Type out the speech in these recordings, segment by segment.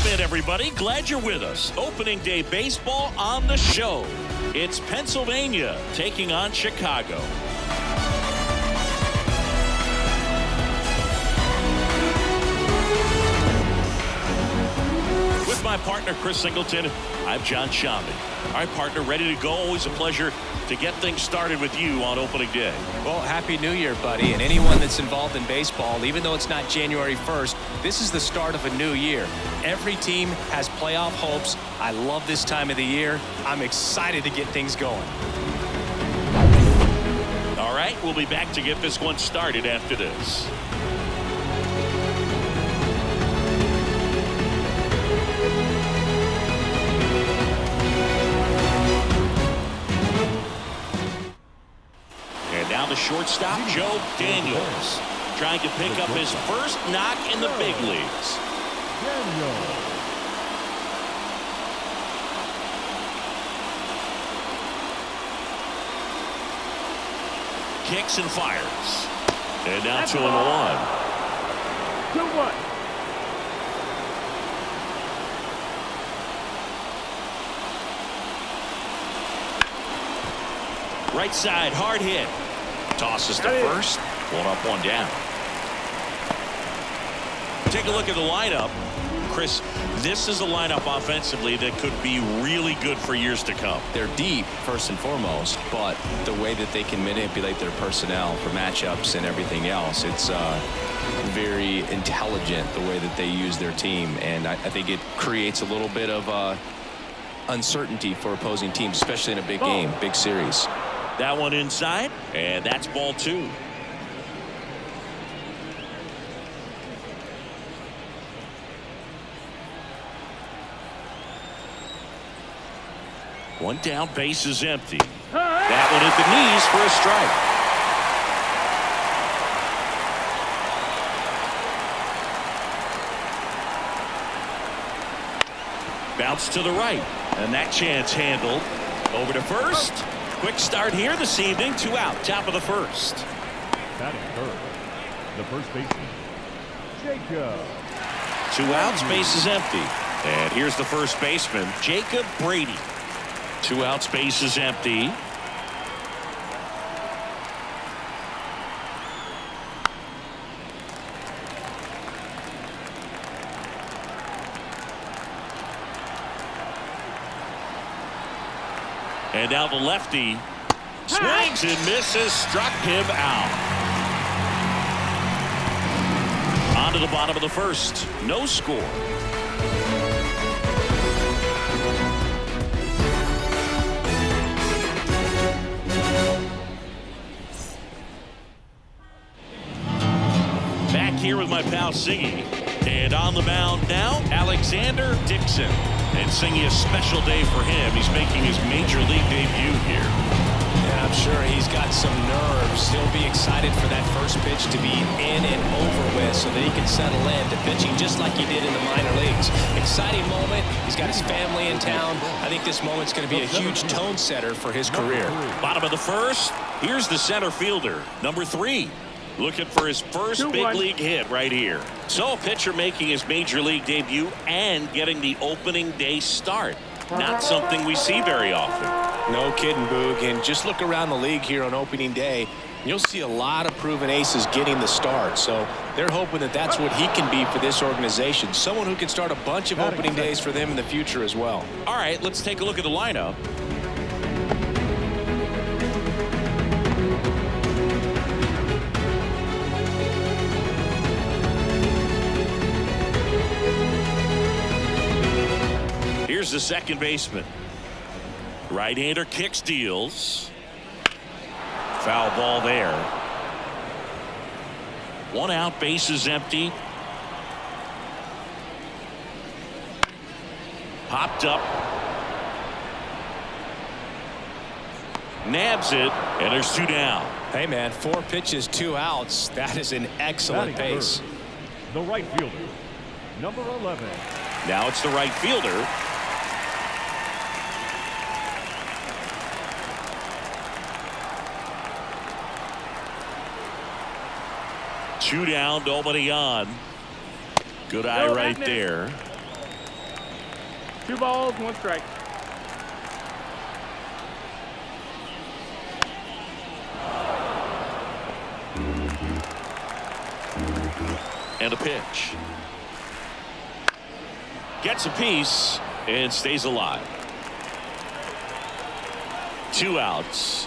Welcome in, everybody. Glad you're with us. Opening day baseball on the show. It's Pennsylvania taking on Chicago. With my partner, Chris Singleton, I'm John Shambi. All right, partner, ready to go. Always a pleasure to get things started with you on opening day. Well, Happy New Year, buddy. And anyone that's involved in baseball, even though it's not January 1st, this is the start of a new year. Every team has playoff hopes. I love this time of the year. I'm excited to get things going. All right, we'll be back to get this one started after this. Now the shortstop, Joe Daniels, trying to pick up his first knock in the big leagues. Kicks and fires. And now 2-1. 2-1. Right side, hard hit. Tosses to first. 1 up, 1 down. Take a look at the lineup. Chris, this is a lineup offensively that could be really good for years to come. They're deep, first and foremost, but the way that they can manipulate their personnel for matchups and everything else, it's very intelligent the way that they use their team. And I think it creates a little bit of uncertainty for opposing teams, especially in a big game, big series. That one inside, and that's ball 2. One down, base is empty. That one at the knees for a strike. Bounce to the right, and that chance handled. Over to first. Quick start here this evening. 2 out, top of the first. Batting third, the first baseman, Jacob. 2 outs, base is empty. And here's the first baseman, Jacob Brady. 2 outs, base is empty. And now the lefty swings and misses, struck him out. On to the bottom of the first. No score. Back here with my pal Singy. And on the mound now, Alexander Dixon. And Singy, a special day for him. He's making his major league debut here. And I'm sure he's got some nerves. He'll be excited for that first pitch to be in and over with so that he can settle in to pitching just like he did in the minor leagues. Exciting moment. He's got his family in town. I think this moment's going to be a huge tone setter for his career. Bottom of the first. Here's the center fielder, number 3. Looking for his first big league hit right here. So a pitcher making his major league debut and getting the opening day start. Not something we see very often. No kidding, Boog. And just look around the league here on opening day. You'll see a lot of proven aces getting the start. So they're hoping that that's what he can be for this organization. Someone who can start a bunch of opening days for them in the future as well. All right, let's take a look at the lineup. Here's the second baseman. Right-hander kicks, deals. Foul ball there. 1 out, base is empty. Popped up. Nabs it, and there's 2 down. Hey, man, 4 pitches, 2 outs. That is an excellent pace. The right fielder, number 11. Now it's the right fielder. Two down, nobody on. Good eye right there. 2 balls, 1 strike. And a pitch. Gets a piece and stays alive. 2 outs.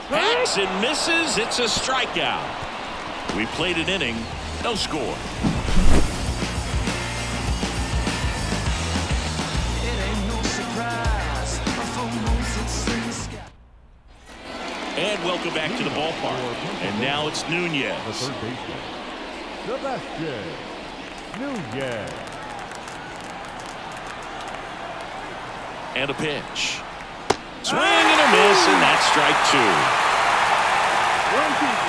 Hacks and misses. It's a strikeout. We played an inning. No score. And welcome back to the ballpark. And now it's Nunez. The third baseman, Sebastian Nunez. And a pitch. Swing and a miss, and that's strike 2. 1 piece.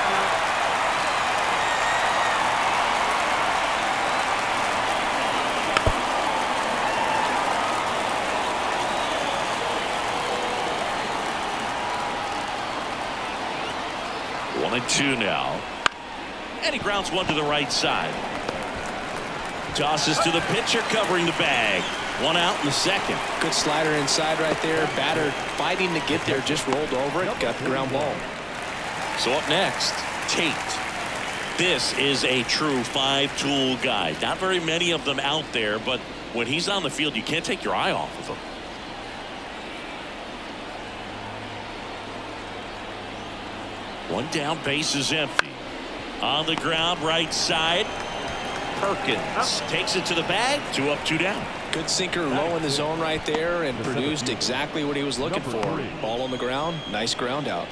1-2 now. And he grounds one to the right side. Tosses to the pitcher covering the bag. 1 out in the second. Good slider inside right there. Batter fighting to get there, just rolled over it, got the ground ball. So up next, Tate. This is a true 5-tool guy. Not very many of them out there, but when he's on the field, you can't take your eye off of him. One down, base is empty. On the ground, right side. Perkins takes it to the bag. 2 up, 2 down. Good sinker low in the zone right there and produced exactly what he was looking for. Ball on the ground, nice ground out.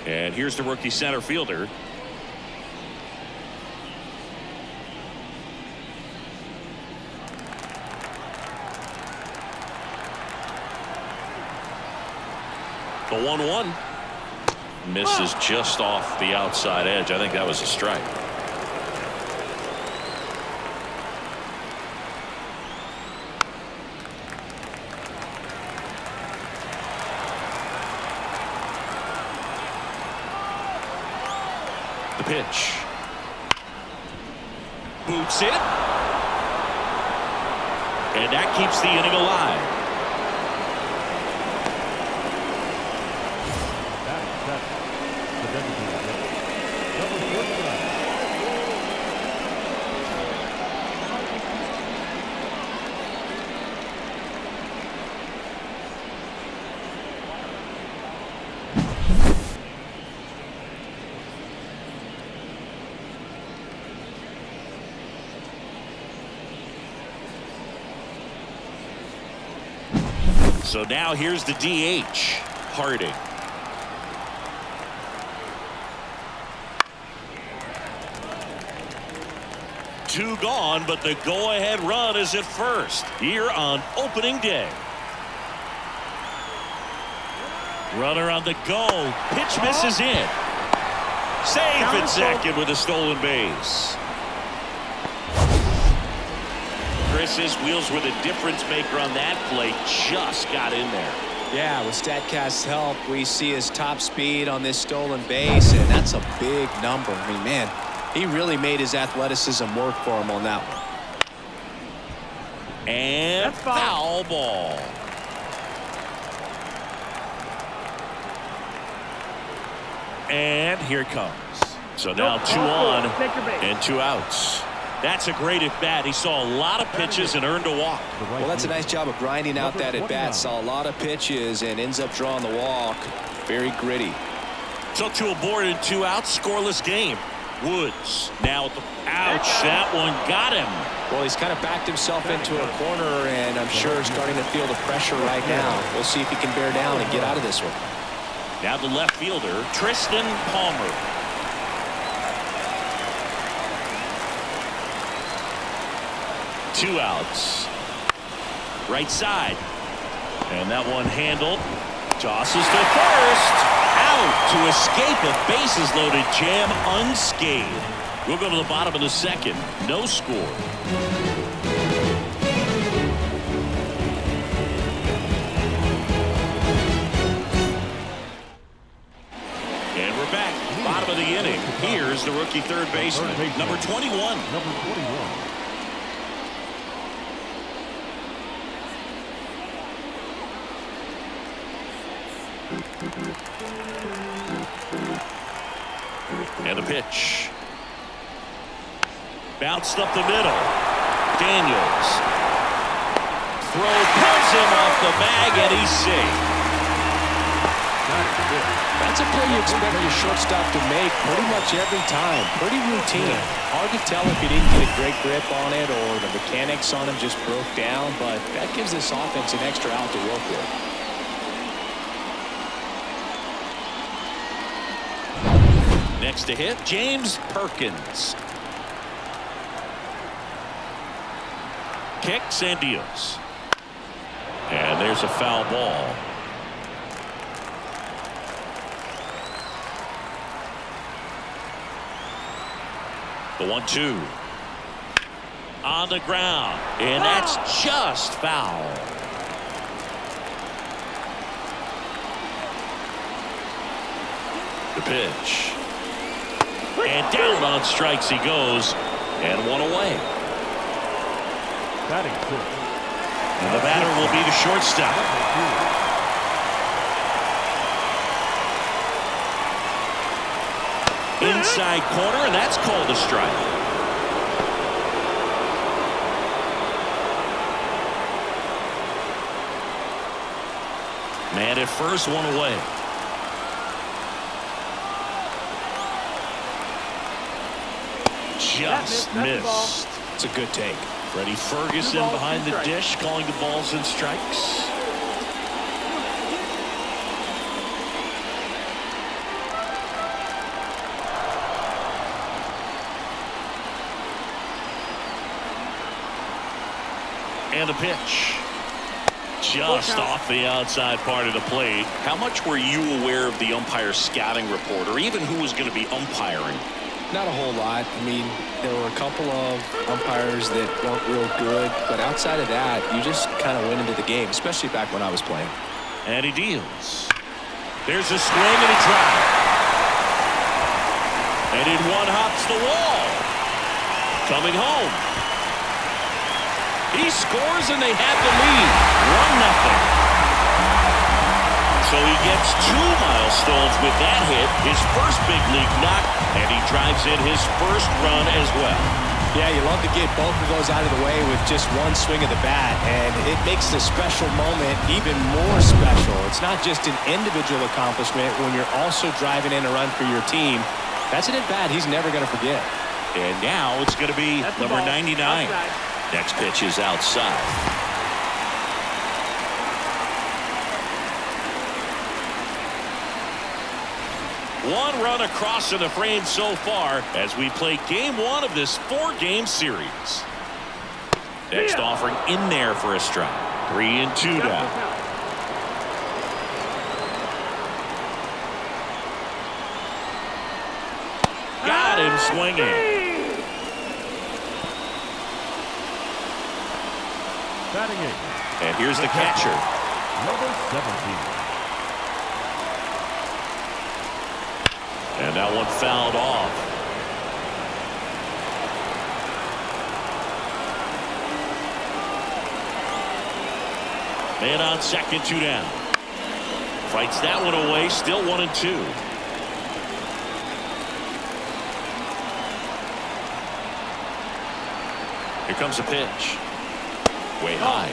And here's the rookie center fielder. The 1-1. Misses just off the outside edge. I think that was a strike. The pitch. Boots it. And that keeps the inning alive. So now here's the DH, Harding. Two gone, but the go-ahead run is at first here on opening day. Runner on the go. Pitch misses in. Safe at second with a stolen base. Chris's wheels were the difference maker on that play. Just got in there. Yeah, with StatCast's help, we see his top speed on this stolen base, and that's a big number. I mean, man, he really made his athleticism work for him on that one. And foul ball. And here it comes. So now 2 on and 2 outs. That's a great at-bat. He saw a lot of pitches and earned a walk. Well, that's a nice job of grinding out that at-bat. Saw a lot of pitches and ends up drawing the walk. Very gritty. So 2 aboard and 2 outs. Scoreless game. Woods now at the ouch. That one got him. Well, he's kind of backed himself into a corner, and I'm sure starting to feel the pressure right now. We'll see if he can bear down and get out of this one. Now the left fielder, Tristan Palmer. Two outs. Right side. And that one handled. Tosses to first. Out to escape a bases-loaded jam unscathed. We'll go to the bottom of the second. No score. And we're back. Bottom of the inning. Here's the rookie third baseman, number 21. And a pitch. Bounced up the middle. Daniels. Throw pulls him off the bag, and he's safe. That's a play you expect your shortstop to make pretty much every time. Pretty routine. Hard to tell if he didn't get a great grip on it or the mechanics on him just broke down, but that gives this offense an extra out to work with. Next to hit, James Perkins. Kicks and deals. And there's a foul ball. The 1-2 on the ground, and that's just foul. The pitch, and down on strikes he goes, and one away. Batting six. And the batter will be the shortstop. Inside corner, and that's called a strike. Man at first, one away. Just missed. It's a good take. Freddie Ferguson behind the dish, calling the balls and strikes. And a pitch. Just off the outside part of the plate. How much were you aware of the umpire's scouting report, or even who was going to be umpiring? Not a whole lot. I mean, there were a couple of umpires that weren't real good, but outside of that, you just kind of went into the game, especially back when I was playing. And he deals. There's a swing and a drive. And in one hops the wall. Coming home. He scores and they have the lead. 1-0. So he gets 2 milestones with that hit, his first big league knock, and he drives in his first run as well. Yeah, you love to get both of those out of the way with just one swing of the bat, and it makes the special moment even more special. It's not just an individual accomplishment when you're also driving in a run for your team. That's an at-bat he's never going to forget. And now it's going to be number 99. Outside. Next pitch is outside. One run across in the frame so far as we play game 1 of this 4-game series. Next offering in there for a strike. 3-2 down. Got him swinging. Batting eighth. And here's the catcher. Number 17. And that one fouled off. Man on second, 2 down. Fights that one away, still 1-2. Here comes a pitch. Way high.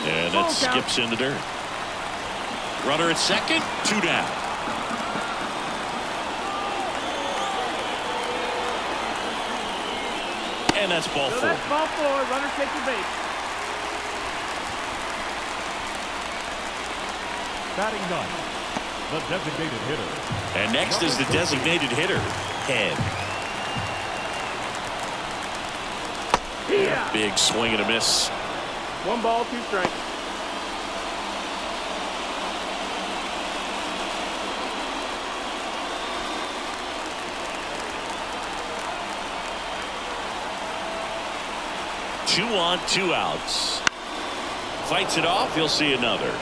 And that skips in the dirt. Runner at second, 2 down. And that's ball 4. That's ball 4. Runner takes the base. Batting ninth, the designated hitter. And next is the designated hitter, Head. Yeah. Big swing and a miss. 1 ball, 2 strikes. Two on, 2 outs. Fights it off. He'll see another.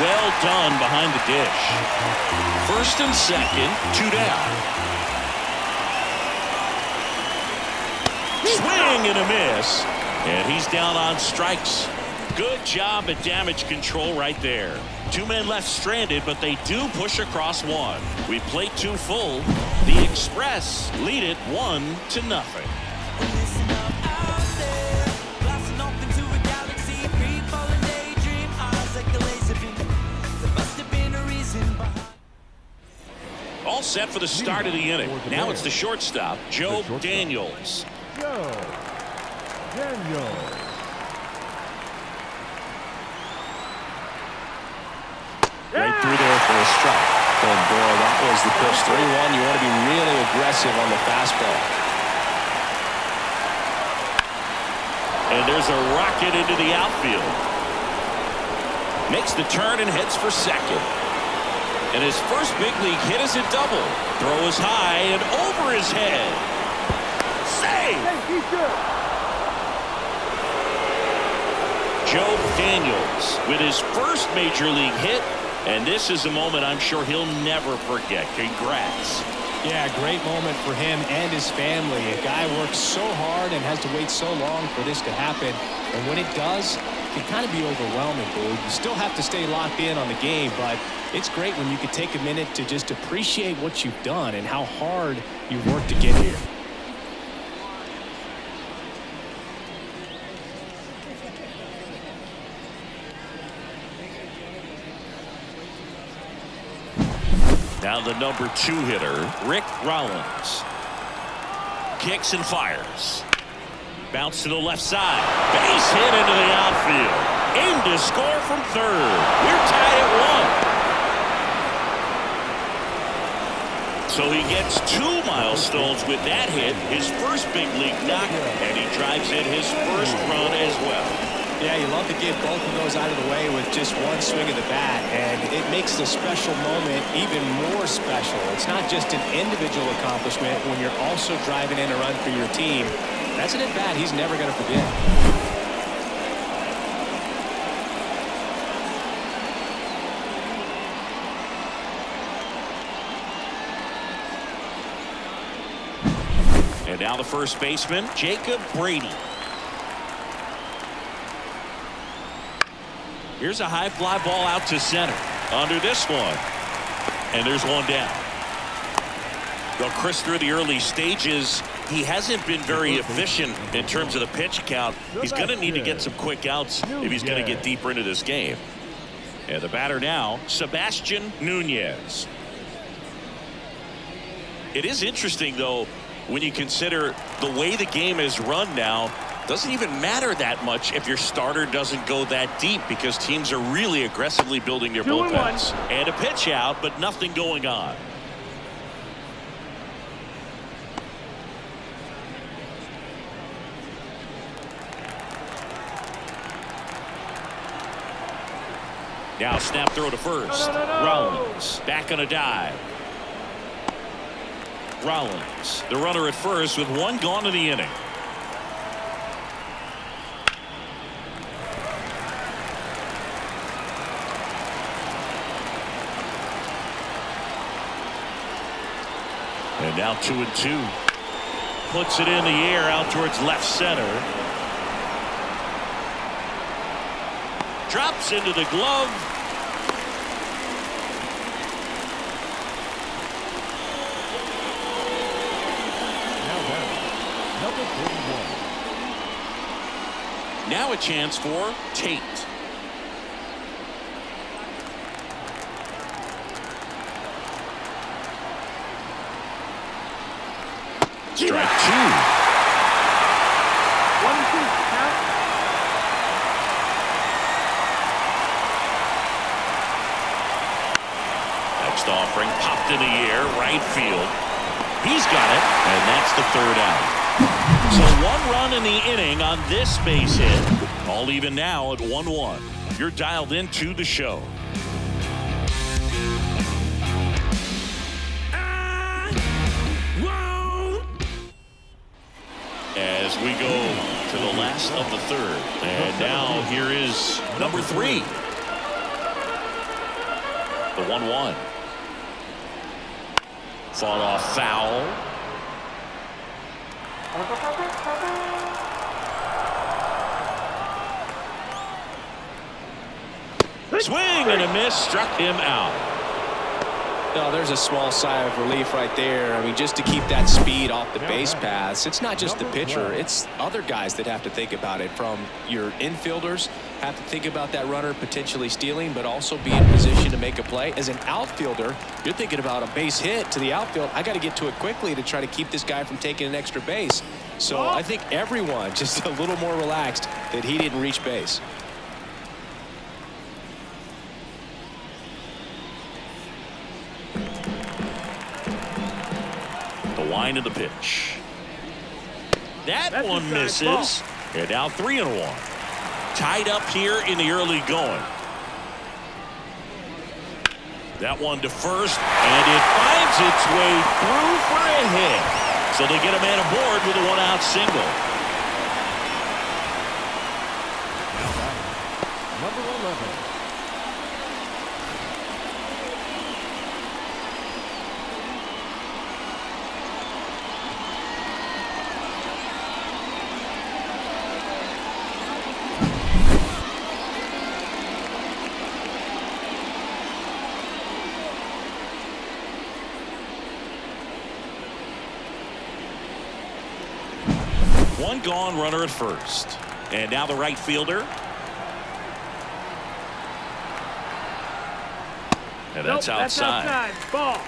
Well done behind the dish. First and second, 2 down. Swing and a miss. And he's down on strikes. Good job at damage control right there. 2 men left stranded, but they do push across one. We played 2 full. The Express lead it 1-0. All set for the start of the inning. Now it's the shortstop, Joe Daniels. Joe Daniels. Right through there for a strike. And boy, that was the pitch. 3-1. You want to be really aggressive on the fastball. And there's a rocket into the outfield. Makes the turn and heads for second. And his first big league hit is a double. Throw is high and over his head. Save! He's good. Joe Daniels with his first major league hit. And this is a moment I'm sure he'll never forget. Congrats. Yeah, great moment for him and his family. A guy works so hard and has to wait so long for this to happen. And when it does, it can kind of be overwhelming, Boo. You still have to stay locked in on the game, but it's great when you can take a minute to just appreciate what you've done and how hard you've worked to get here. Now the number 2 hitter, Rick Rollins. Kicks and fires. Bounce to the left side. Base hit into the outfield. Aimed to score from third. We're tied at 1. So he gets 2 milestones with that hit. His first big league knock. And he drives in his first run as well. Yeah, you love to get both of those out of the way with just one swing of the bat, and it makes the special moment even more special. It's not just an individual accomplishment when you're also driving in a run for your team. That's an at-bat he's never going to forget. And now the first baseman, Jacob Brady. Here's a high fly ball out to center. Under this one. And there's one down. Well, Chris, through the early stages, he hasn't been very efficient in terms of the pitch count. He's going to need to get some quick outs if he's going to get deeper into this game. And the batter now, Sebastian Nunez. It is interesting, though, when you consider the way the game is run now. Doesn't even matter that much if your starter doesn't go that deep because teams are really aggressively building their bullpens. And a pitch out, but nothing going on. Now snap throw to first. Rollins back on a dive. Rollins, the runner at first with 1 gone in the inning. And now 2-2. Puts it in the air out towards left center. Drops into the glove. Now down. Number 41. Now a chance for Tate. Strike 2. 1-2. Count. Next offering popped in the air, right field. He's got it, and that's the 3rd out. So 1 run in the inning on this base hit. All even now at 1-1. You're dialed into the show. As we go to the last of the 3rd. And now here is number 3. The 1-1. Fought off foul. Swing and a miss, struck him out. No, there's a small sigh of relief right there. I mean, just to keep that speed off the base paths. It's not just the pitcher, it's other guys that have to think about it. From your infielders have to think about that runner potentially stealing, but also be in position to make a play. As an outfielder, you're thinking about a base hit to the outfield. I got to get to it quickly to try to keep this guy from taking an extra base. So I think everyone just a little more relaxed that he didn't reach base. Line of the pitch. That one misses. And now 3-1. Tied up here in the early going. That one to first, and it finds its way through for a hit. So they get a man aboard with a 1-out single. Number 11. One gone, runner at first. And now the right fielder. And that's outside. That's outside. Ball.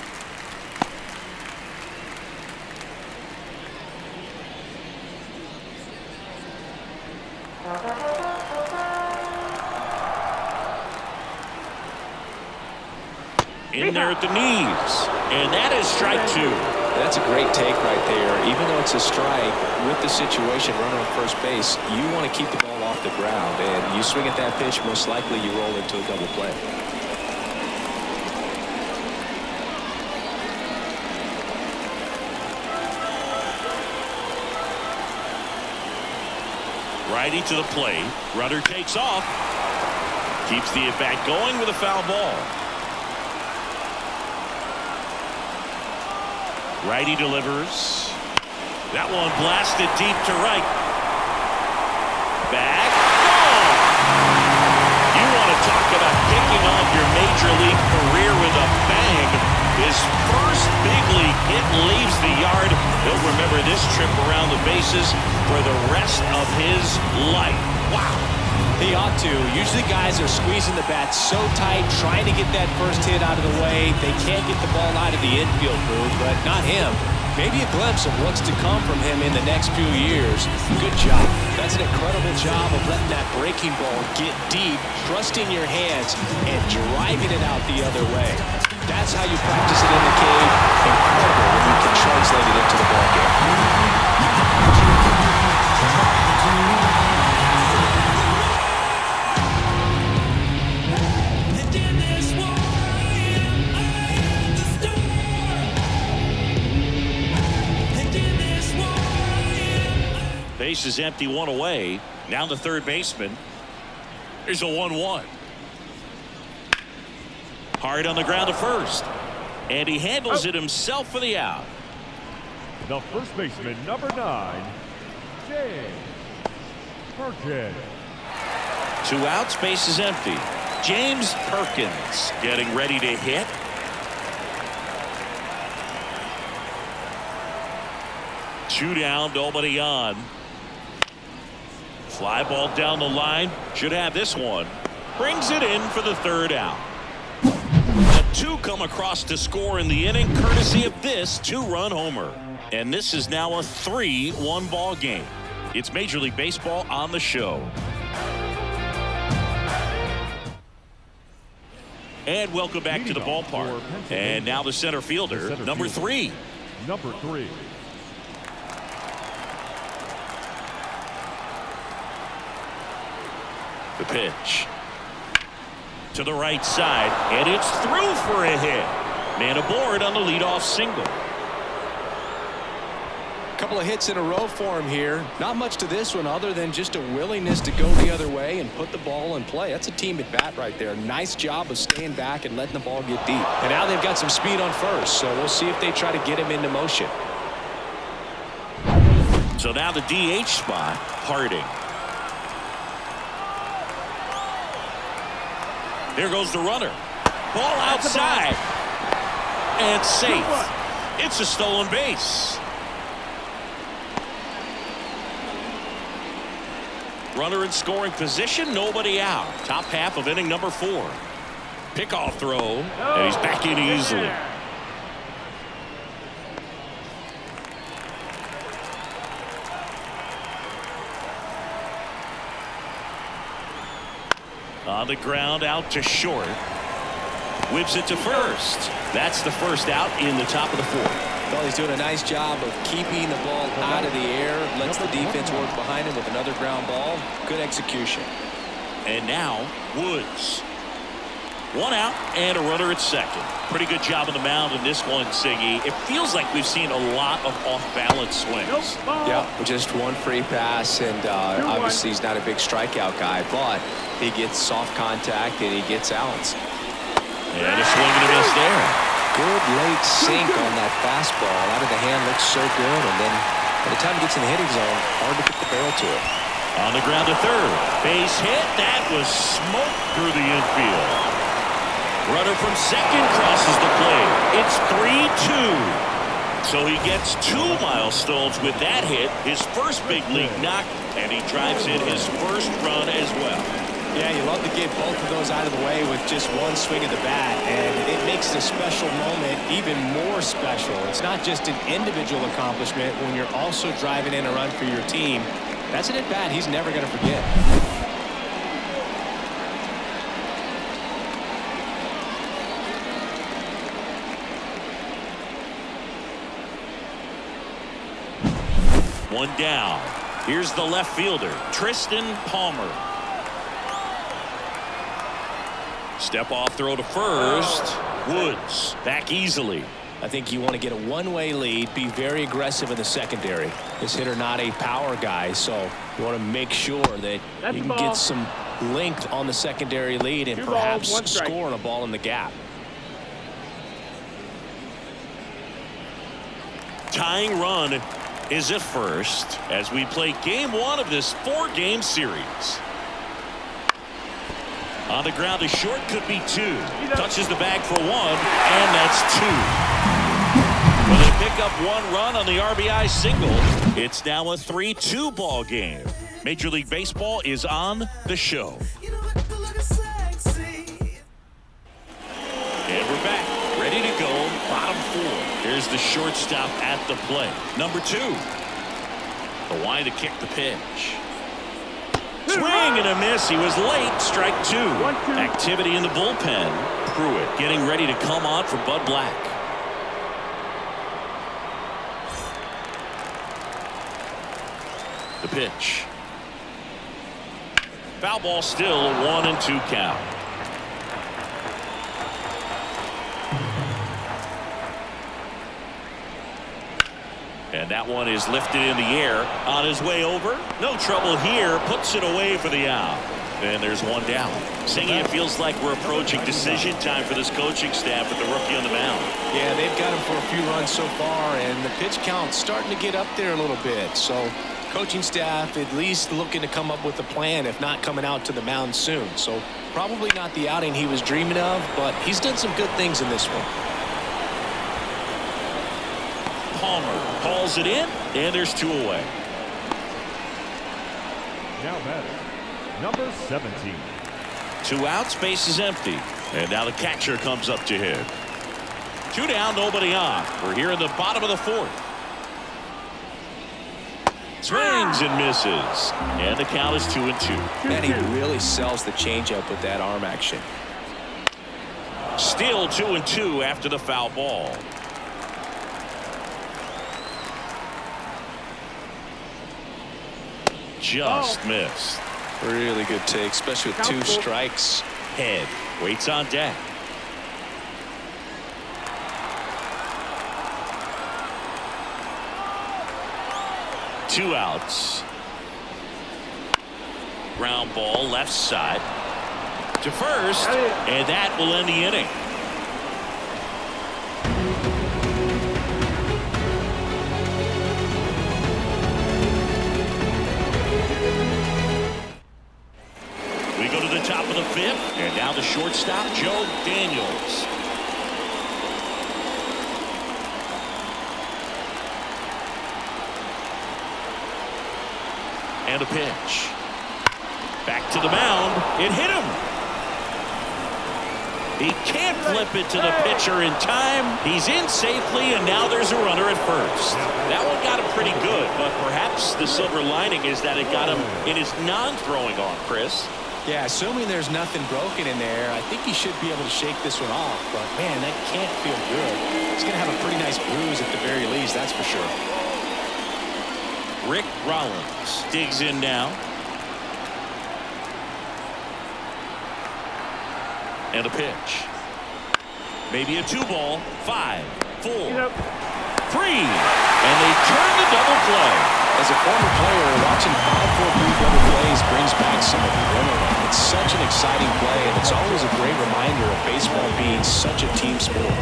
In there at the knees. And that is strike 2. That's a great take right there. Even though it's a strike, with the situation, runner on first base, you want to keep the ball off the ground. And you swing at that pitch, most likely you roll into a double play. Righty to the plate. Runner takes off. Keeps the at-bat going with a foul ball. Righty delivers. That one blasted deep to right. Back. Gone. You want to talk about kicking off your major league career with a bang. His first big league hit leaves the yard. He'll remember this trip around the bases for the rest of his life. Wow. He ought to. Usually guys are squeezing the bat so tight, trying to get that first hit out of the way. They can't get the ball out of the infield move, but not him. Maybe a glimpse of what's to come from him in the next few years. Good job. That's an incredible job of letting that breaking ball get deep, trusting your hands, and driving it out the other way. That's how you practice it in the cave. Incredible when you can translate it into the ball game. Base is empty, one away. Now the third baseman. There's a 1-1. Hard on the ground to first. And he handles it himself for the out. The first baseman, number 9, James Perkins. 2 outs, base is empty. James Perkins getting ready to hit. Two down, nobody on. Fly ball down the line. Should have this one. Brings it in for the third out. A 2 come across to score in the inning, courtesy of this 2-run homer. And this is now a 3-1 ball game. It's Major League Baseball on the show. And welcome back to the ballpark. And now the center fielder, number 3. Number 3. The pitch to the right side, and it's through for a hit. Man aboard on the leadoff single. couple of hits in a row for him here. Not much to this one other than just a willingness to go the other way and put the ball in play. That's a team at bat right there. Nice job of staying back and letting the ball get deep. And now they've got some speed on first, so we'll see if they try to get him into motion. So now the DH spot, Harding. There goes the runner. Ball outside. And safe. It's a stolen base. Runner in scoring position, nobody out. Top half of inning number 4. Pickoff throw, and he's back in easily. On the ground, out to short. Whips it to first. That's the first out in the top of the 4th. Well, he's doing a nice job of keeping the ball out of the air. Lets the defense work behind him with another ground ball. Good execution. And now Woods. 1 out and a runner at second. Pretty good job on the mound in this one, Siggy. It feels like we've seen a lot of off-balance swings. Yeah, just one free pass, and obviously he's not a big strikeout guy, but he gets soft contact and he gets outs. And a swing and a miss there. Good late sink on that fastball. Out of the hand looks so good, and then by the time he gets in the hitting zone, hard to get the barrel to it. On the ground to third. Base hit. That was smoke through the infield. Runner from second crosses the plate. It's 3-2. So he gets 2 milestones with that hit. His first big league knock, and he drives in his first run as well. Yeah, you love to get both of those out of the way with just one swing of the bat, and it makes the special moment even more special. It's not just an individual accomplishment when you're also driving in a run for your team. That's an at-bat he's never going to forget. One down. Here's the left fielder, Tristan Palmer. Step off throw to first. Woods back easily. I think you want to get a one-way lead, be very aggressive in the secondary. This hitter not a power guy, so you want to make sure that you can get some length on the secondary lead and perhaps score on a ball in the gap. Tying run is at first as we play game 1 of this 4-game series. On the ground to short, could be 2. Touches the bag for 1, and that's 2. When they pick up 1 run on the RBI single, it's now a 3-2 ball game. Major League Baseball is on the show. And we're back, ready to go, bottom 4. Here's the shortstop at the plate. Number 2. The line to kick the pitch. Swing and a miss. He was late. Strike 2. Activity in the bullpen. Pruitt getting ready to come on for Bud Black. The pitch. Foul ball still, a 1-2 count. And that one is lifted in the air on his way over. No trouble here. Puts it away for the out. And there's 1 down. Singing, it feels like we're approaching decision time for this coaching staff with the rookie on the mound. Yeah, they've got him for a few runs so far, and the pitch count's starting to get up there a little bit. So coaching staff at least looking to come up with a plan, if not coming out to the mound soon. So probably not the outing he was dreaming of, but he's done some good things in this one. Palmer hauls it in, and there's 2 away. Now batting, number 17. 2 outs, base is empty. And now the catcher comes up to hit. 2 down, nobody on. We're here in the bottom of the 4th. Swings and misses. And the count is 2-2. Man, he really sells the changeup with that arm action. Still 2-2 after the foul ball. Just missed. Really good take, especially with 2 strikes. Head waits on deck. 2 outs. Ground ball left side to first, and that will end the inning. We go to the top of the 5th, and now the shortstop, Joe Daniels. And a pitch. Back to the mound. It hit him. He can't flip it to the pitcher in time. He's in safely, and now there's a runner at first. That one got him pretty good, but perhaps the silver lining is that it got him in his non-throwing arm, Chris. Yeah, assuming there's nothing broken in there, I think he should be able to shake this one off. But, man, that can't feel good. He's going to have a pretty nice bruise at the very least, that's for sure. Rick Rollins digs in now. And a pitch. Maybe a 2-ball. 5, 4, 3. And they turn the double play. As a former player, watching 5-4-3 double plays brings back some adrenaline. It's such an exciting play, and it's always a great reminder of baseball being such a team sport.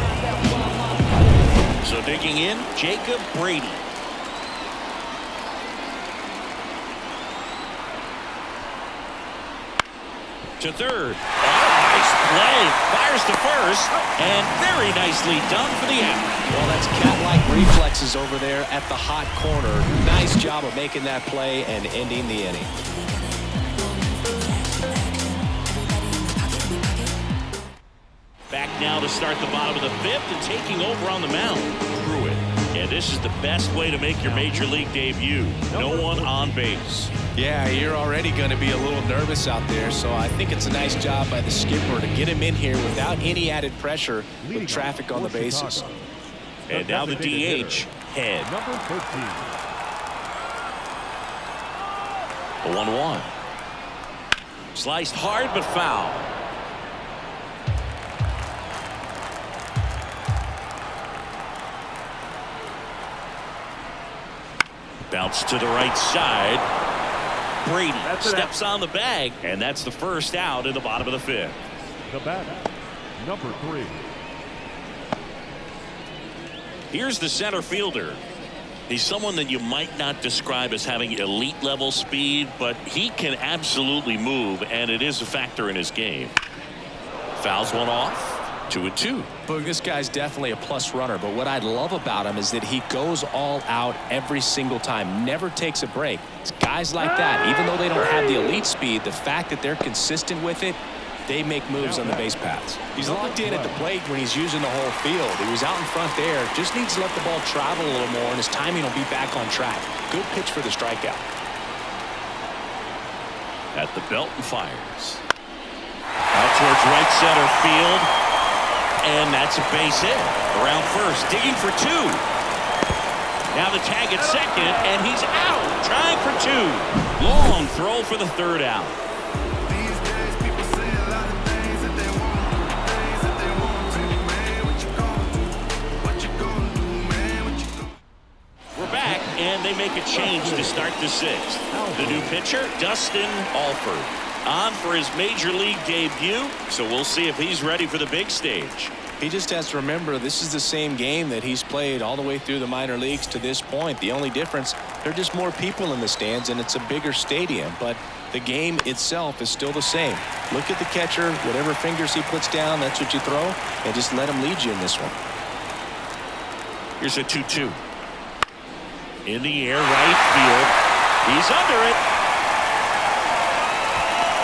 So digging in, Jacob Brady. To third. Nice play. Fires to first. And very nicely done for the out. Well, that's cat-like reflexes over there at the hot corner. Nice job of making that play and ending the inning. Back now to start the bottom of the 5th and taking over on the mound. Pruitt. And this is the best way to make your major league debut. No one on base. Yeah, you're already going to be a little nervous out there, so I think it's a nice job by the skipper to get him in here without any added pressure with traffic on the bases. And now the DH, Head. Number 13. The 1-1. Sliced hard but foul. Bounce to the right side. Brady steps on the bag, and that's the first out in the bottom of the 5th. The batter, number 3. Here's the center fielder. He's someone that you might not describe as having elite level speed, but he can absolutely move, and it is a factor in his game. Fouls one off. 2-2. Boog, this guy's definitely a plus runner, but what I love about him is that he goes all out every single time, never takes a break. It's guys like that, even though they don't have the elite speed, the fact that they're consistent with it, they make moves on the base paths. He's locked in at the plate when he's using the whole field. He was out in front there, just needs to let the ball travel a little more, and his timing will be back on track. Good pitch for the strikeout. At the belt and fires. Out towards right center field. And that's a base hit. Around first, digging for 2. Now the tag at second, and he's out, trying for 2. Long throw for the 3rd out. We're back, and they make a change to start the 6th. The new pitcher, Dustin Alford, on for his major league debut, so we'll see if he's ready for the big stage. He just has to remember this is the same game that he's played all the way through the minor leagues to this point. The only difference, there are just more people in the stands and it's a bigger stadium, but the game itself is still the same. Look at the catcher, whatever fingers he puts down, that's what you throw, and just let him lead you in this one. Here's a 2-2. In the air, right field. He's under it.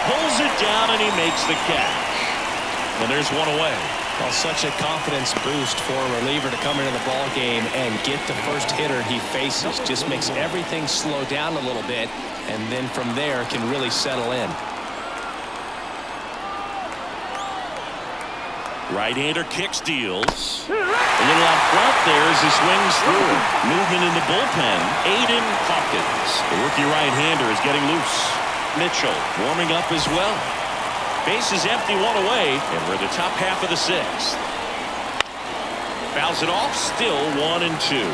Pulls it down and he makes the catch. And there's one away. Well, such a confidence boost for a reliever to come into the ball game and get the first hitter he faces. Just makes everything slow down a little bit, and then from there can really settle in. Right-hander kicks, deals. A little out front there as he swings through. Movement in the bullpen. Aiden Hawkins, the rookie right-hander, is getting loose. Mitchell warming up as well. Base is empty, one away, and we're at the top half of the 6th. Fouls it off, still 1-2.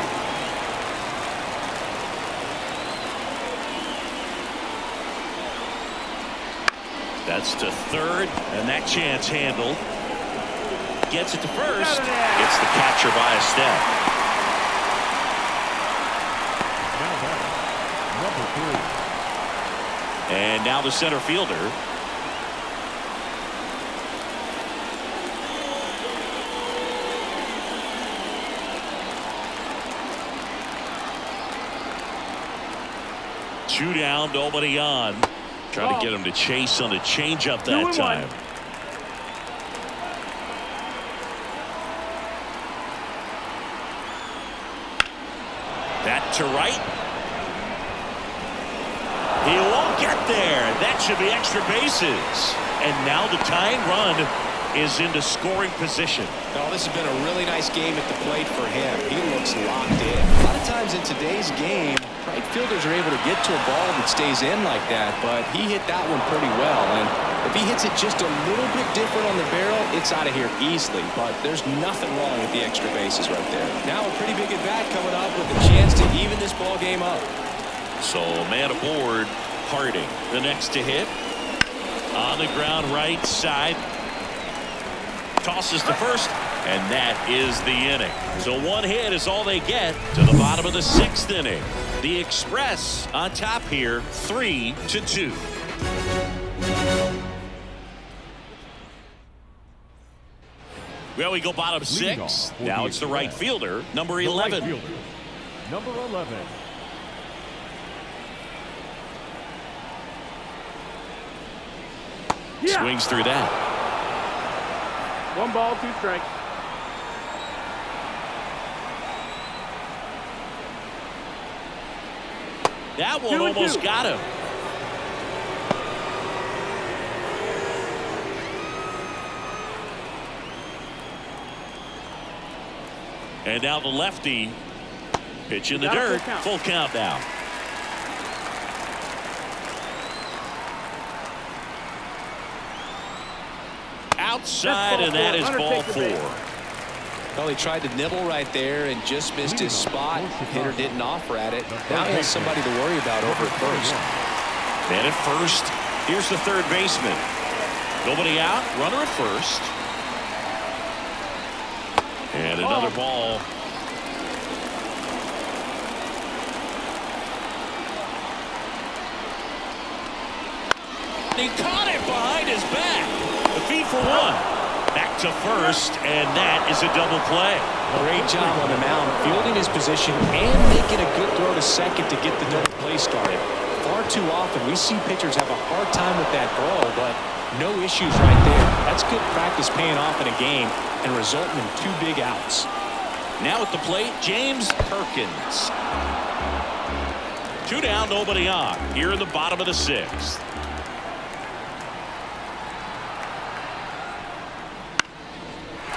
That's to third, and that chance handled. Gets it to first. Gets the catcher by a step. Now batting, number 3. And now the center fielder. Two down, nobody on. Trying to get him to chase on the changeup that time. That to right. He won't get there. That should be extra bases. And now the tying run is into scoring position. Oh, this has been a really nice game at the plate for him. He looks locked in. A lot of times in today's game, right fielders are able to get to a ball that stays in like that, but he hit that one pretty well. And if he hits it just a little bit different on the barrel, it's out of here easily. But there's nothing wrong with the extra bases right there. Now a pretty big at bat coming up with a chance to even this ball game up. So man aboard, Harding. The next to hit. On the ground right side. Tosses to first, and that is the inning. So one hit is all they get to the bottom of the 6th inning. The Express on top here, 3-2. Well, we go bottom 6. Now it's the right fielder, number 11. Right fielder, number 11. Swings through that. 1 ball, 2 strikes. That one almost got him. And now the lefty pitch in the dirt. Full count now. Outside, and that is ball 4. Well, he tried to nibble right there and just missed his spot. Hitter didn't offer at it. Now he has somebody to worry about over at first. Man at first. Here's the third baseman. Nobody out. Runner at first. And another ball. He caught it behind his back. The feed for 1. Back to first, and that is a double play. Great job on the mound, fielding his position and making a good throw to second to get the double play started. Far too often we see pitchers have a hard time with that throw, but no issues right there. That's good practice paying off in a game and resulting in 2 big outs. Now at the plate, James Perkins. 2 down, nobody on. Here in the bottom of the 6th.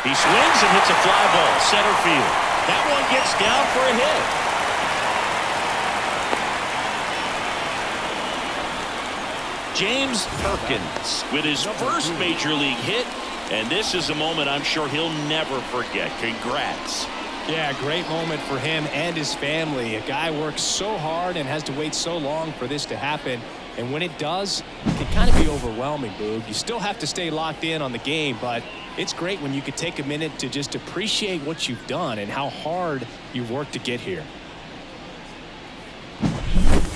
He swings and hits a fly ball center field. That one gets down for a hit. James Perkins with his first major league hit, and this is a moment I'm sure he'll never forget. Congrats. Yeah, great moment for him and his family. A guy works so hard and has to wait so long for this to happen. And when it does, it can kind of be overwhelming, Boog. You still have to stay locked in on the game, but it's great when you could take a minute to just appreciate what you've done and how hard you've worked to get here.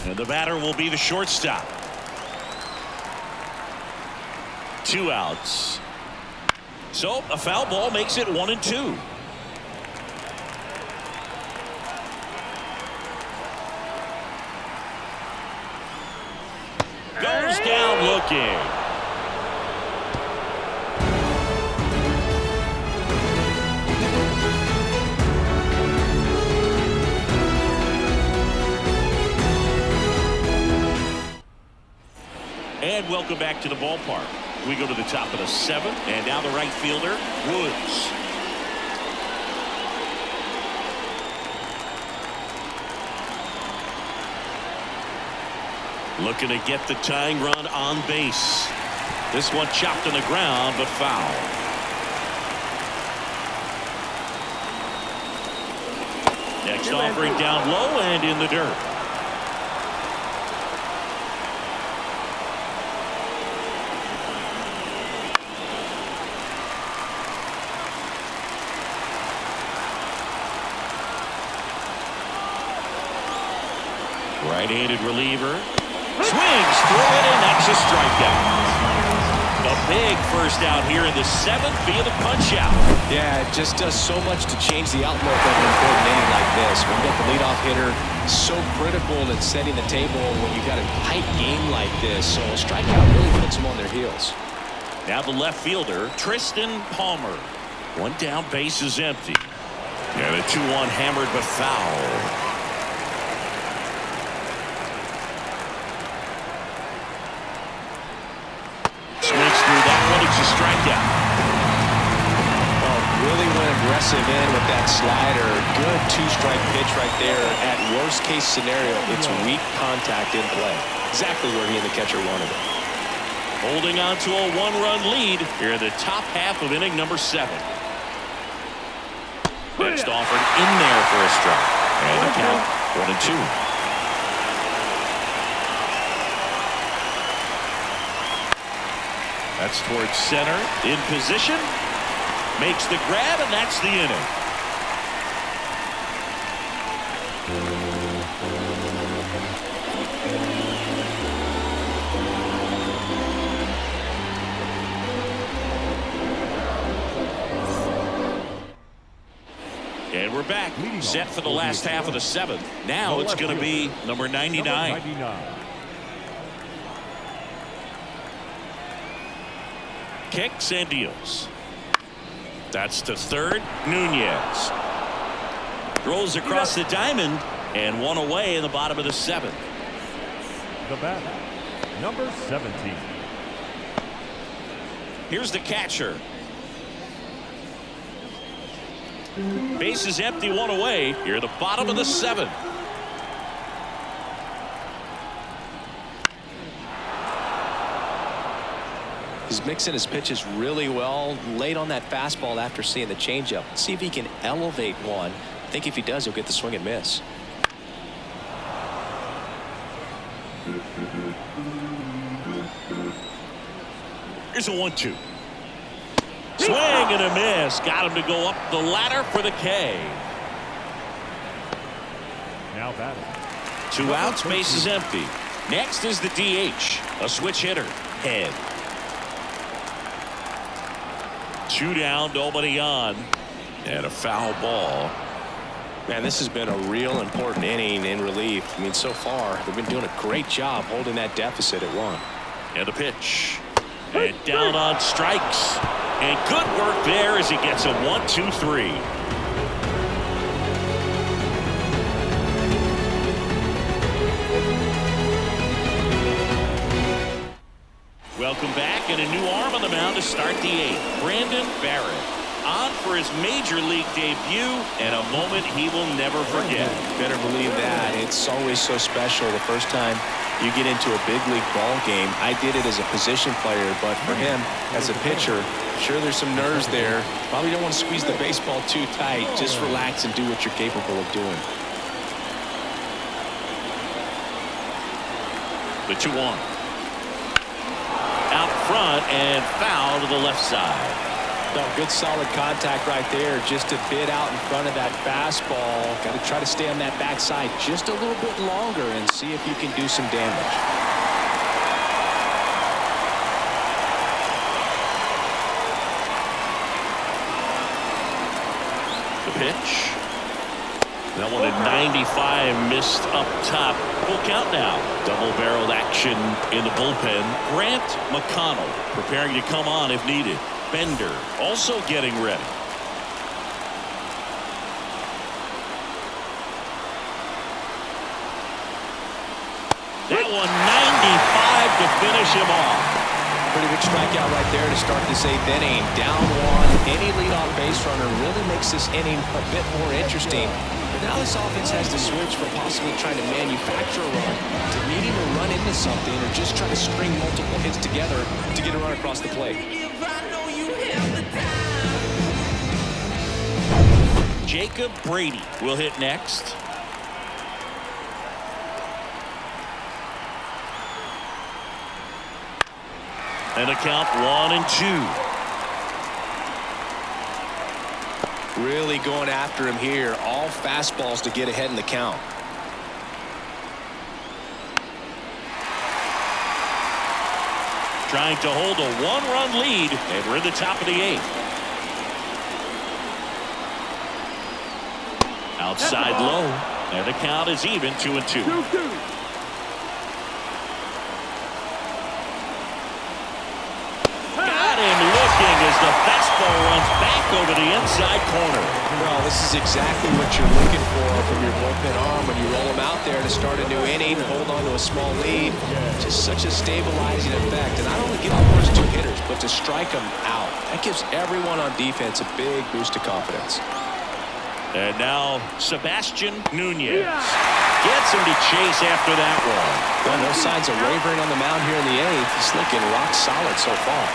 And the batter will be the shortstop. 2 outs. So a foul ball makes it 1-2. Goes down looking. And welcome back to the ballpark. We go to the top of the 7th, and now the right fielder, Woods. Looking to get the tying run on base. This one chopped on the ground, but foul. Next offering down low and in the dirt. Right-handed reliever. Swings through it, and that's a strikeout. A big first out here in the 7th via the punch-out. Yeah, it just does so much to change the outlook of an important inning like this. When you got the leadoff hitter, so critical in setting the table when you got a tight game like this. So a strikeout really puts them on their heels. Now the left fielder, Tristan Palmer. One down, base is empty. And a 2-1 hammered but foul. Swings through that one. It's a strikeout. Well, really went aggressive in with that slider. Good 2-strike pitch right there. At worst case scenario, it's weak contact in play. Exactly where he and the catcher wanted it. Holding on to a 1-run lead here in the top half of inning number 7. Next offered in there for a strike. And the count 1-2. That's towards center. In position. Makes the grab, and that's the inning. And we're back. Set for the last half of the 7th. Now it's going to be number 99. Kicks and deals. That's to third. Nunez throws across the diamond, and one away in the bottom of the 7th. The batter, number 17. Here's the catcher. Base is empty, one away here at the bottom of the 7th. He's mixing his pitches really well. Late on that fastball after seeing the changeup. See if he can elevate one. I think if he does, he'll get the swing and miss. Here's a 1-2. Swing and a miss. Got him to go up the ladder for the K. Now batting. 2 outs, base is empty. Next is the DH. A switch hitter. Head. 2 down, nobody on. And a foul ball. Man, this has been a real important inning in relief. I mean, so far, they've been doing a great job holding that deficit at 1. And the pitch. And down on strikes. And good work there as he gets a 1-2-3. Welcome back, and a new arm on the mound to start the 8th. Brandon Barrett on for his major league debut, and a moment he will never forget. Better believe that. It's always so special the first time you get into a big league ball game. I did it as a position player, but for him as a pitcher, sure there's some nerves there. Probably don't want to squeeze the baseball too tight. Just relax and do what you're capable of doing. The 2-1. Out front and foul to the left side. No, good solid contact right there. Just a bit out in front of that fastball. Got to try to stay on that backside just a little bit longer and see if you can do some damage. The pitch. That one at 95, missed up top. Full count now. Double-barreled action in the bullpen. Grant McConnell preparing to come on if needed. Bender also getting ready. That one 95 to finish him off. Pretty big strikeout right there to start this 8th inning. Down 1. Any leadoff base runner really makes this inning a bit more interesting. But now this offense has to switch from possibly trying to manufacture a run to needing to run into something or just try to string multiple hits together to get a run across the plate. Jacob Brady will hit next. And a count 1-2. Really going after him here. All fastballs to get ahead in the count. trying to hold a one-run lead, and we're in the top of the 8th. Outside low, and the count is even 2-2. 2-2. Got him looking as the fastball runs back over the inside corner. Well, this is exactly what you're looking for from your bullpen arm when you roll them out there to start a new inning, hold on to a small lead. Just such a stabilizing effect. And not only get the first 2 hitters, but to strike them out. That gives everyone on defense a big boost of confidence. And now Sebastian Nunez gets him to chase after that one. Well, no signs of wavering on the mound here in the 8th. He's looking rock solid so far.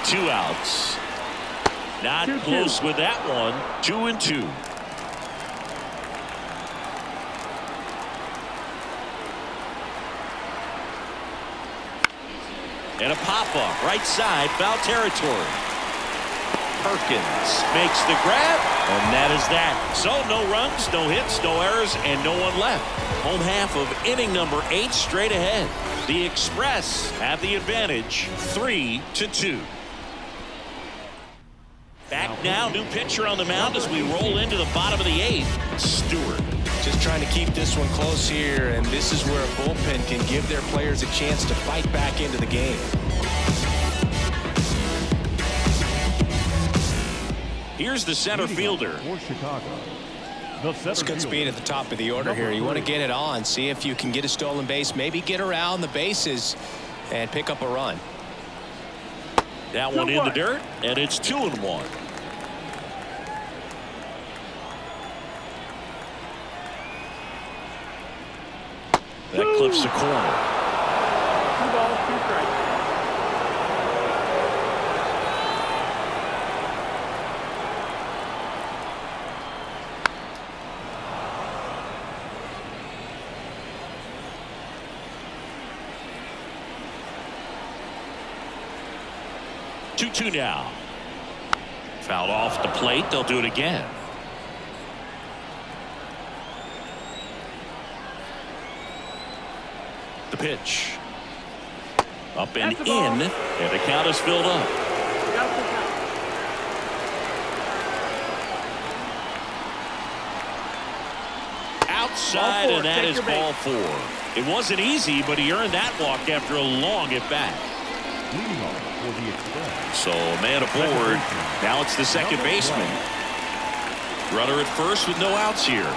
Two outs. Not 2-2. close with that one. 2-2. And a pop-up right side, foul territory. Perkins makes the grab, and that is that. So no runs, no hits, no errors, and no one left. Home half of inning number 8 straight ahead. The Express have the advantage, 3-2. Back now, new pitcher on the mound as we roll into the bottom of the 8th. Stewart. Just trying to keep this one close here, and this is where a bullpen can give their players a chance to fight back into the game. Here's the center fielder. For Chicago, the center It's good fielder, speed at the top of the order here. You want to get it on, see if you can get a stolen base, maybe get around the bases and pick up a run. That one in the dirt, and it's 2-1. That clips the corner. 2 balls, 2 strikes. Two now. Fouled off the plate. They'll do it again. The pitch. Up and That's the ball. in, and the count is filled up. Got the count. Outside, Ball 4. and that Take is your ball base. 4. It wasn't easy, but he earned that walk after a long at bat. leading off for the Express. So a man aboard. Now it's the second baseman. Runner at first with no outs here.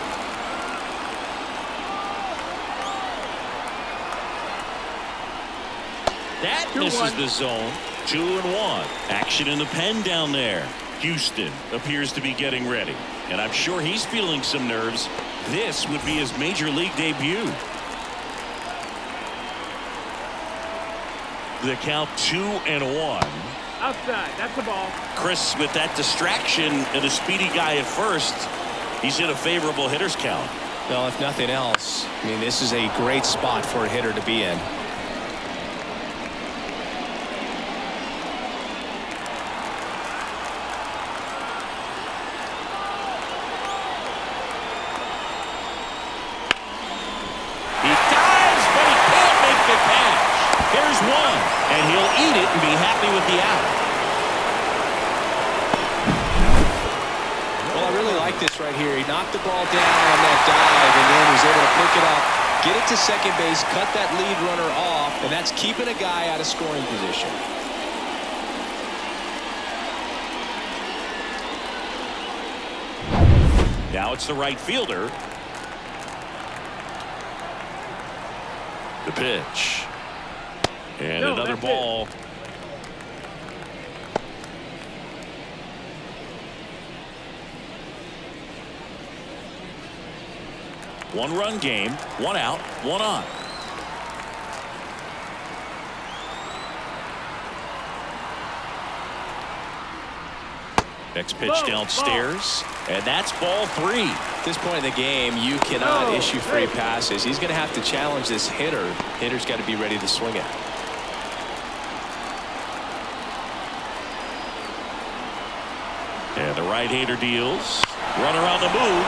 That misses the zone. 2-1. Action in the pen down there. Houston appears to be getting ready, and I'm sure he's feeling some nerves. This would be his major league debut. The count 2-1. Outside. That's the ball. Chris, with that distraction and a speedy guy at first, he's in a favorable hitter's count. Well, if nothing else, I mean, this is a great spot for a hitter to be in. He dives, but he can't make the catch. Here's one, and he'll eat it and be happy with the out. Well, I really like this right here. He knocked the ball down on that dive, and then was able to pick it up, get it to second base, cut that lead runner off, and that's keeping a guy out of scoring position. Now it's the right fielder. The pitch. And No, another that's ball. One-run game, one out, one on. Next pitch downstairs, and that's ball 3. At this point in the game, you cannot issue free passes. He's going to have to challenge this hitter. Hitter's got to be ready to swing it. And the right-hander deals. Runner on the move.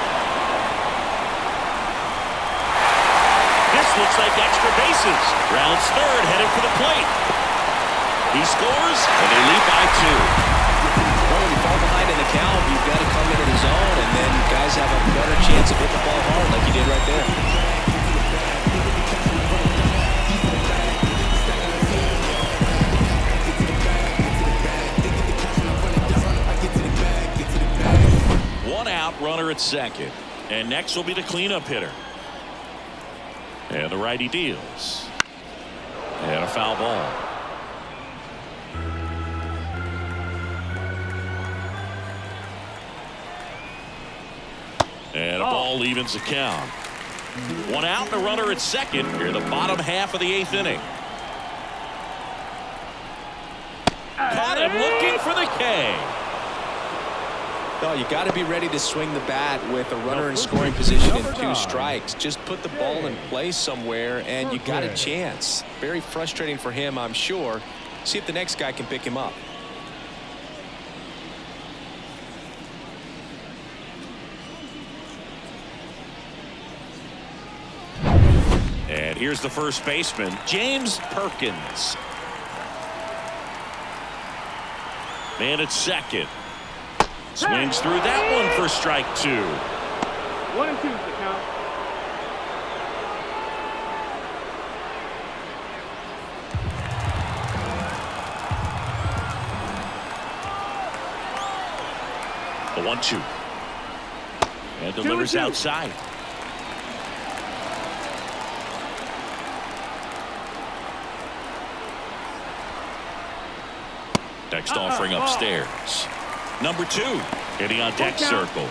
This looks like extra bases. Rounds third, headed for the plate. He scores, and they lead by 2. Well, when you fall behind in the count, you've got to come into the zone, and then guys have a better chance of hitting the ball hard like you did right there. One out, runner at second. And next will be the cleanup hitter. And the righty deals. And a foul ball. And a ball evens the count. One out and a runner at second here in the bottom half of the 8th inning. Caught him looking for the K. Oh, you got to be ready to swing the bat with a runner in scoring position and 2 strikes. Just put the ball in place somewhere, and you got a chance. Very frustrating for him, I'm sure. See if the next guy can pick him up. And here's the first baseman, James Perkins. Man at second. Swings through that one for strike 2. 1 and 2 is the count. The 1-2. And delivers 2-2. outside. Next offering upstairs. Number 2 hitting on deck circle.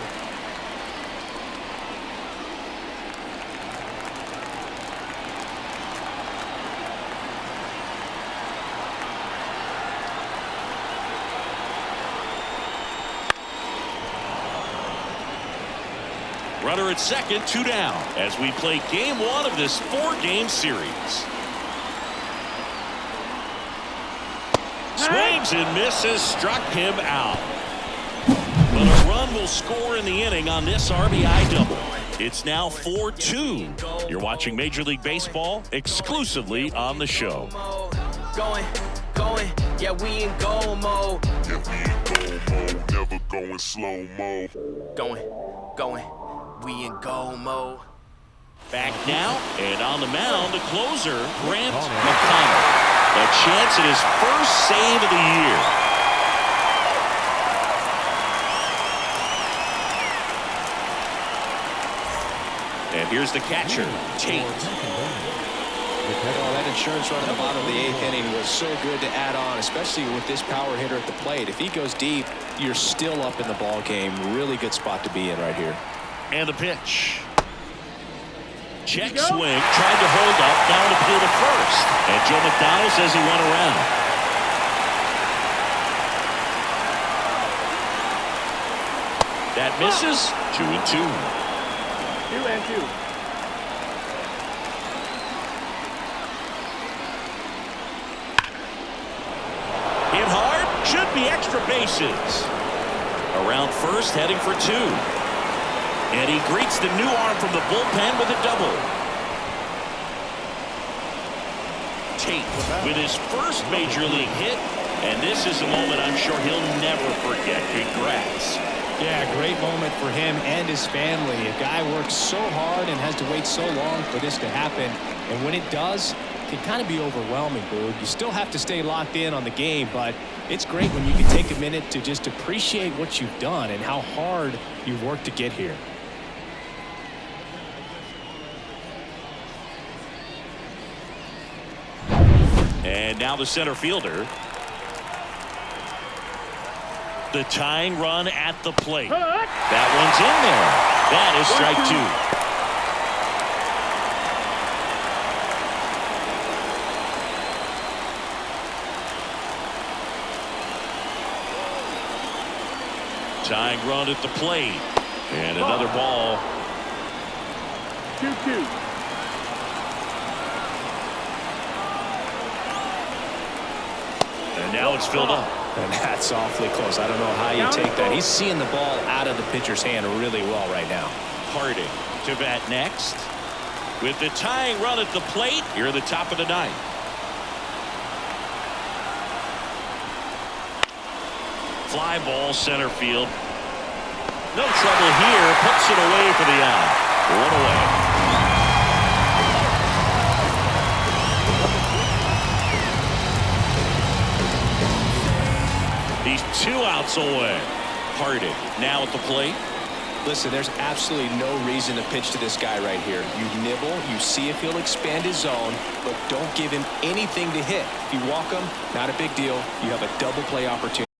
Runner at second, 2 down as we play game 1 of this 4-game series. Swings and misses, struck him out. But a run will score in the inning on this RBI double. It's now 4-2. You're watching Major League Baseball exclusively on the show. Going, yeah, we in goal mode. Yeah, we in goal mode, never going slow mo. Going, we in goal mode. Back now, and on the mound, the closer, Grant McConnell. A chance at his first save of the year. And here's the catcher, Tate. Well, that insurance run at the bottom of the 8th inning was so good to add on, especially with this power hitter at the plate. If he goes deep, you're still up in the ball game. Really good spot to be in right here. And the pitch. Check swing, tried to hold up, down to appeal to first. And Joe McDonald says he went around. That misses. 2-2. 2 and 2. Hit hard, should be extra bases. Around first, heading for 2. And he greets the new arm from the bullpen with a double. Tate with his first major league hit. And this is a moment I'm sure he'll never forget. Congrats. Yeah, great moment for him and his family. A guy works so hard and has to wait so long for this to happen. And when it does, it can kind of be overwhelming, Boog. You still have to stay locked in on the game, but it's great when you can take a minute to just appreciate what you've done and how hard you've worked to get here. And now the center fielder. The tying run at the plate. That one's in there. That is strike 2. Tying run at the plate. And another ball. 2-2. And now it's filled up. And that's awfully close. I don't know how you take that. He's seeing the ball out of the pitcher's hand really well right now. Harding to bat next. With the tying run at the plate, here at the top of the ninth. Fly ball center field. No trouble here. Puts it away for the out. One away. He's 2 outs away. Harding now at the plate. Listen, there's absolutely no reason to pitch to this guy right here. You nibble, you see if he'll expand his zone, but don't give him anything to hit. If you walk him, not a big deal. You have a double play opportunity.